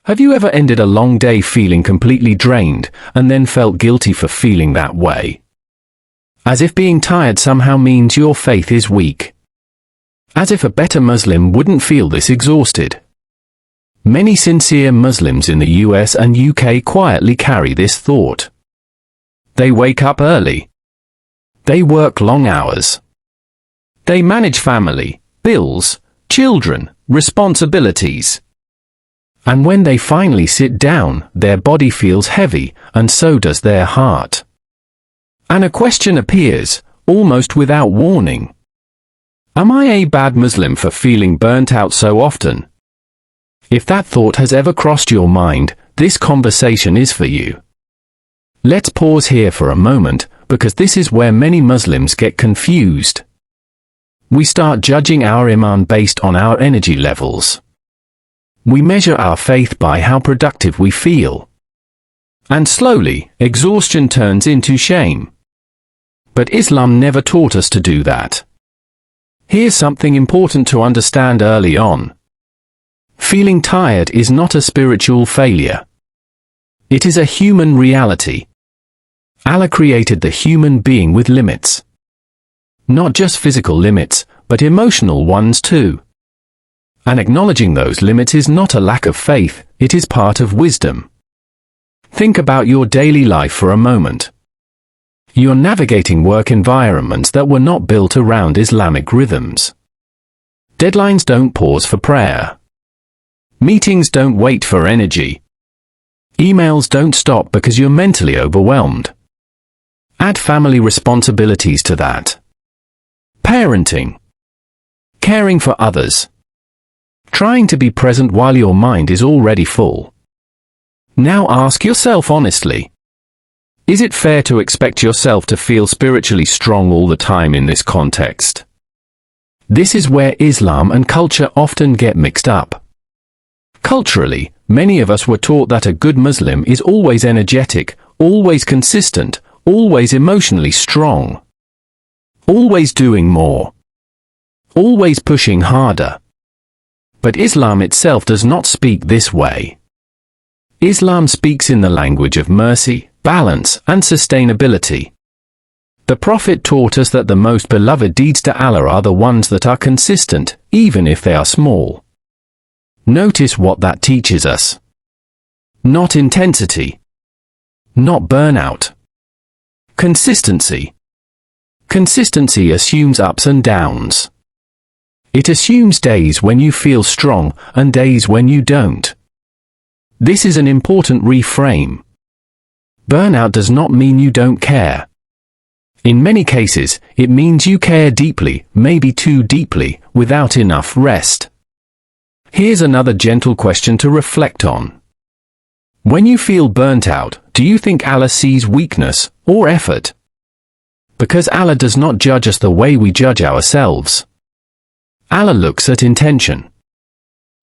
Have you ever ended a long day feeling completely drained, and then felt guilty for feeling that way? As if being tired somehow means your faith is weak. As if a better Muslim wouldn't feel this exhausted. Many sincere Muslims in the US and UK quietly carry this thought. They wake up early. They work long hours. They manage family, bills, children, responsibilities. And when they finally sit down, their body feels heavy, and so does their heart. And a question appears, almost without warning. Am I a bad Muslim for feeling burnt out so often? If that thought has ever crossed your mind, this conversation is for you. Let's pause here for a moment, because this is where many Muslims get confused. We start judging our Iman based on our energy levels. We measure our faith by how productive we feel. And slowly, exhaustion turns into shame. But Islam never taught us to do that. Here's something important to understand early on. Feeling tired is not a spiritual failure. It is a human reality. Allah created the human being with limits. Not just physical limits, but emotional ones too. And acknowledging those limits is not a lack of faith, it is part of wisdom. Think about your daily life for a moment. You're navigating work environments that were not built around Islamic rhythms. Deadlines don't pause for prayer. Meetings don't wait for energy. Emails don't stop because you're mentally overwhelmed. Add family responsibilities to that. Parenting. Caring for others. Trying to be present while your mind is already full. Now ask yourself honestly. Is it fair to expect yourself to feel spiritually strong all the time in this context? This is where Islam and culture often get mixed up. Culturally, many of us were taught that a good Muslim is always energetic, always consistent, always emotionally strong. Always doing more. Always pushing harder. But Islam itself does not speak this way. Islam speaks in the language of mercy, balance, and sustainability. The Prophet taught us that the most beloved deeds to Allah are the ones that are consistent, even if they are small. Notice what that teaches us. Not intensity. Not burnout. Consistency. Consistency assumes ups and downs. It assumes days when you feel strong and days when you don't. This is an important reframe. Burnout does not mean you don't care. In many cases, it means you care deeply, maybe too deeply, without enough rest. Here's another gentle question to reflect on. When you feel burnt out, do you think Allah sees weakness or effort? Because Allah does not judge us the way we judge ourselves. Allah looks at intention.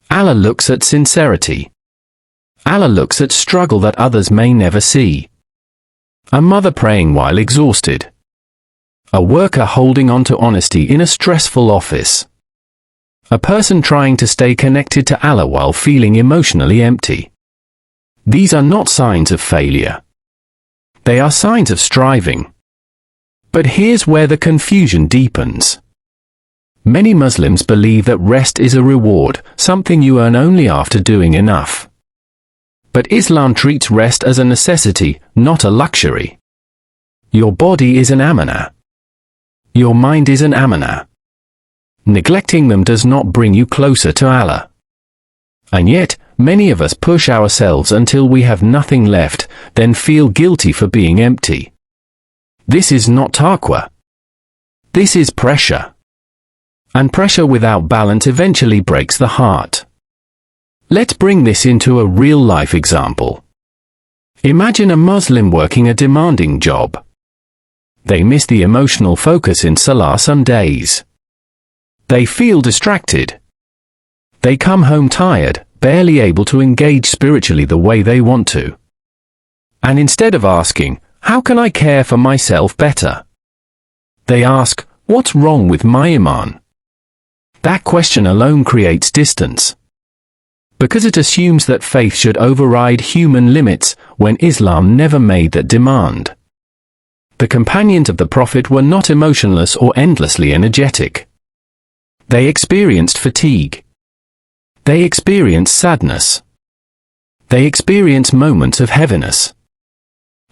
Allah looks at sincerity. Allah looks at struggle that others may never see. A mother praying while exhausted. A worker holding on to honesty in a stressful office. A person trying to stay connected to Allah while feeling emotionally empty. These are not signs of failure. They are signs of striving. But here's where the confusion deepens. Many Muslims believe that rest is a reward, something you earn only after doing enough. But Islam treats rest as a necessity, not a luxury. Your body is an amanah. Your mind is an amanah. Neglecting them does not bring you closer to Allah. And yet, many of us push ourselves until we have nothing left, then feel guilty for being empty. This is not taqwa. This is pressure. And pressure without balance eventually breaks the heart. Let's bring this into a real-life example. Imagine a Muslim working a demanding job. They miss the emotional focus in Salah some days. They feel distracted. They come home tired, barely able to engage spiritually the way they want to. And instead of asking, "How can I care for myself better?" they ask, "What's wrong with my Iman?" That question alone creates distance. because it assumes that faith should override human limits when Islam never made that demand. The companions of the Prophet were not emotionless or endlessly energetic. They experienced fatigue. They experienced sadness. They experienced moments of heaviness.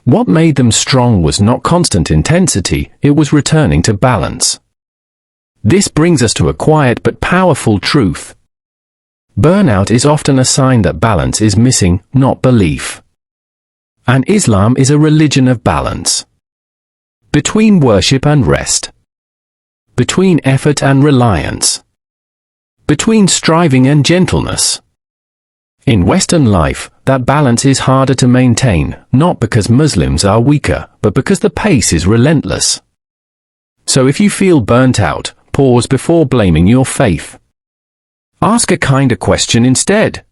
What made them strong was not constant intensity, it was returning to balance. This brings us to a quiet but powerful truth. Burnout is often a sign that balance is missing, not belief. And Islam is a religion of balance. Between worship and rest. Between effort and reliance. Between striving and gentleness. In Western life, that balance is harder to maintain, not because Muslims are weaker, but because the pace is relentless. So if you feel burnt out, pause before blaming your faith. Ask a kinder question instead.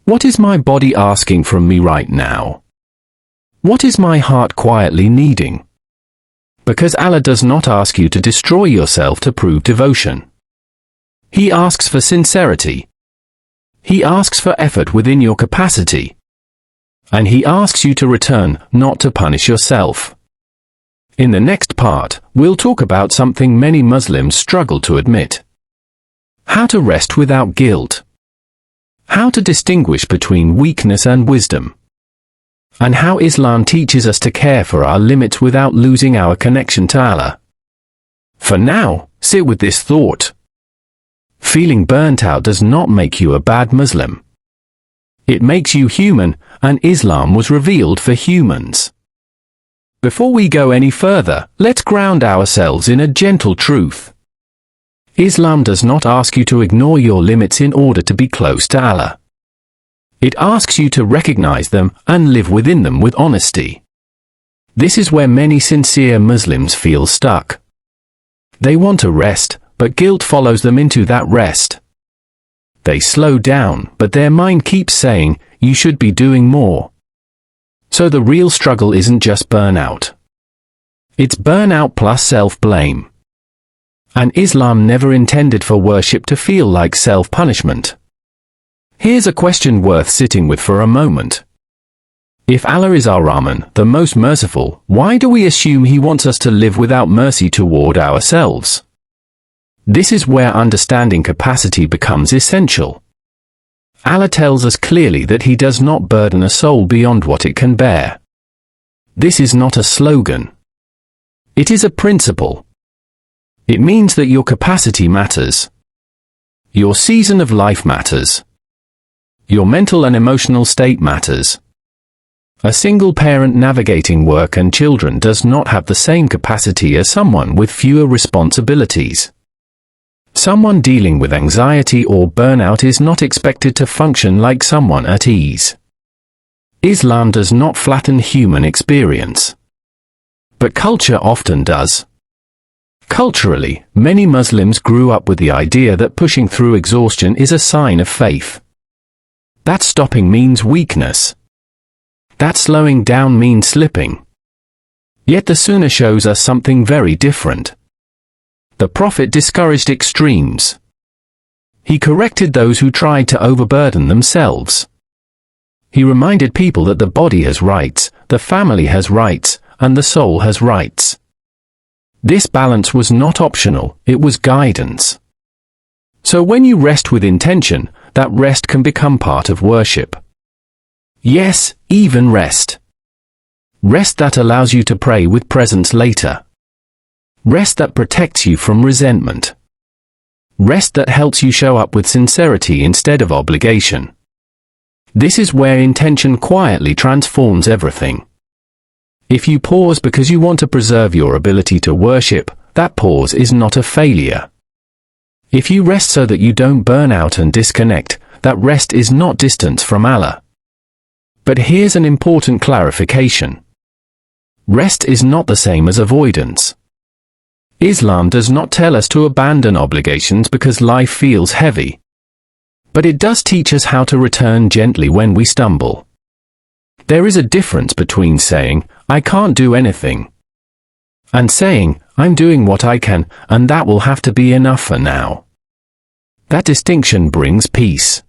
What is my body asking from me right now? What is my heart quietly needing? Because Allah does not ask you to destroy yourself to prove devotion. He asks for sincerity. He asks for effort within your capacity. And He asks you to return, not to punish yourself. In the next part, we'll talk about something many Muslims struggle to admit. How to rest without guilt. How to distinguish between weakness and wisdom. And how Islam teaches us to care for our limits without losing our connection to Allah. For now, sit with this thought. Feeling burnt out does not make you a bad Muslim. It makes you human, and Islam was revealed for humans. Before we go any further, let's ground ourselves in a gentle truth. Islam does not ask you to ignore your limits in order to be close to Allah. It asks you to recognize them and live within them with honesty. This is where many sincere Muslims feel stuck. They want to rest, but guilt follows them into that rest. They slow down, but their mind keeps saying, you should be doing more. So the real struggle isn't just burnout. It's burnout plus self-blame. And Islam never intended for worship to feel like self-punishment. Here's a question worth sitting with for a moment. If Allah is our Rahman, the most merciful, why do we assume He wants us to live without mercy toward ourselves? This is where understanding capacity becomes essential. Allah tells us clearly that He does not burden a soul beyond what it can bear. This is not a slogan. It is a principle. It means that your capacity matters. Your season of life matters. Your mental and emotional state matters. A single parent navigating work and children does not have the same capacity as someone with fewer responsibilities. Someone dealing with anxiety or burnout is not expected to function like someone at ease. Islam does not flatten human experience. But culture often does. Culturally, many Muslims grew up with the idea that pushing through exhaustion is a sign of faith. That stopping means weakness. That slowing down means slipping. Yet the Sunnah shows us something very different. The Prophet discouraged extremes. He corrected those who tried to overburden themselves. He reminded people that the body has rights, the family has rights, and the soul has rights. This balance was not optional, it was guidance. So when you rest with intention, that rest can become part of worship. Yes, even rest. Rest that allows you to pray with presence later. Rest that protects you from resentment. Rest that helps you show up with sincerity instead of obligation. This is where intention quietly transforms everything. If you pause because you want to preserve your ability to worship, that pause is not a failure. If you rest so that you don't burn out and disconnect, that rest is not distance from Allah. But here's an important clarification. Rest is not the same as avoidance. Islam does not tell us to abandon obligations because life feels heavy. But it does teach us how to return gently when we stumble. There is a difference between saying, I can't do anything, and saying, I'm doing what I can, and that will have to be enough for now. That distinction brings peace.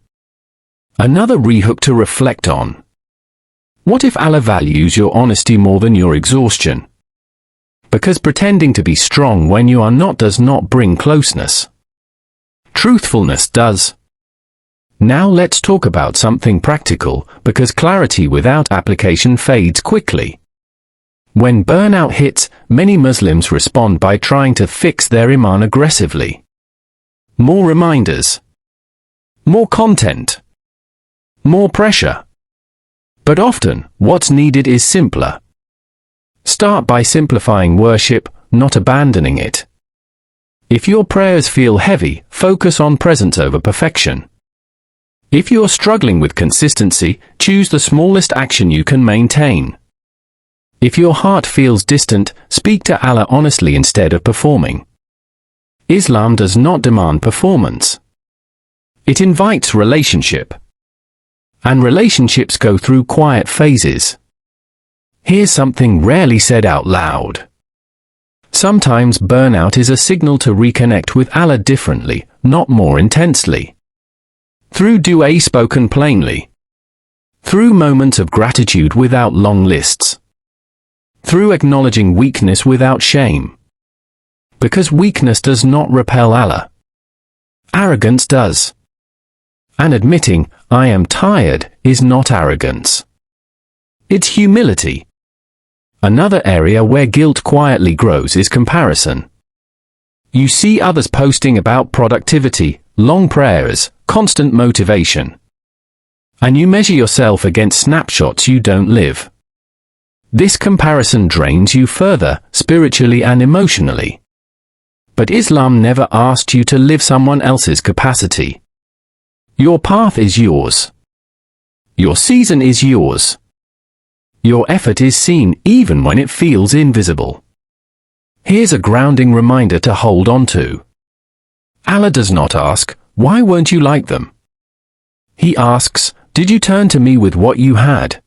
Another rehook to reflect on. What if Allah values your honesty more than your exhaustion? Because pretending to be strong when you are not does not bring closeness. Truthfulness does. Now let's talk about something practical, because clarity without application fades quickly. When burnout hits, many Muslims respond by trying to fix their Iman aggressively. More reminders. More content. More pressure. But often, what's needed is simpler. Start by simplifying worship, not abandoning it. If your prayers feel heavy, focus on presence over perfection. If you're struggling with consistency, choose the smallest action you can maintain. If your heart feels distant, speak to Allah honestly instead of performing. Islam does not demand performance. It invites relationship. And relationships go through quiet phases. Here's something rarely said out loud. Sometimes burnout is a signal to reconnect with Allah differently, not more intensely. Through dua spoken plainly. Through moments of gratitude without long lists. Through acknowledging weakness without shame. Because weakness does not repel Allah. Arrogance does. And admitting, I am tired, is not arrogance. It's humility. Another area where guilt quietly grows is comparison. You see others posting about productivity, long prayers, constant motivation. And you measure yourself against snapshots you don't live. This comparison drains you further, spiritually and emotionally. But Islam never asked you to live someone else's capacity. Your path is yours. Your season is yours. Your effort is seen even when it feels invisible. Here's a grounding reminder to hold on to. Allah does not ask, why weren't you like them? He asks, did you turn to me with what you had?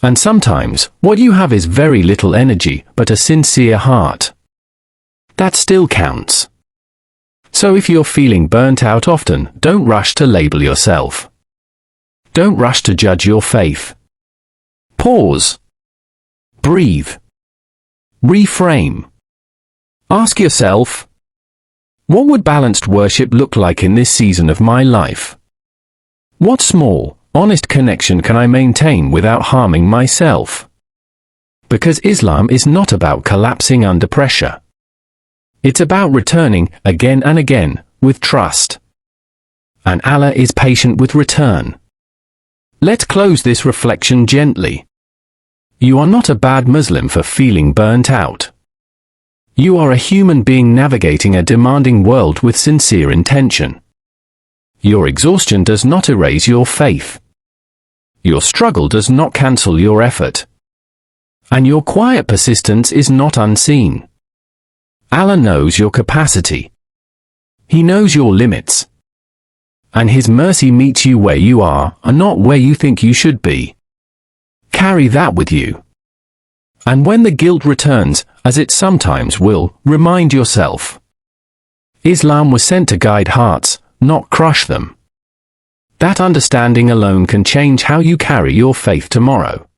And sometimes, what you have is very little energy, but a sincere heart. That still counts. So if you're feeling burnt out often, don't rush to label yourself. Don't rush to judge your faith. Pause. Breathe. Reframe. Ask yourself, what would balanced worship look like in this season of my life? What small, honest connection can I maintain without harming myself? Because Islam is not about collapsing under pressure. It's about returning, again and again, with trust. And Allah is patient with return. Let's close this reflection gently. You are not a bad Muslim for feeling burnt out. You are a human being navigating a demanding world with sincere intention. Your exhaustion does not erase your faith. Your struggle does not cancel your effort. And your quiet persistence is not unseen. Allah knows your capacity. He knows your limits. And His mercy meets you where you are, and not where you think you should be. Carry that with you. And when the guilt returns, as it sometimes will, remind yourself. Islam was sent to guide hearts, not crush them. That understanding alone can change how you carry your faith tomorrow.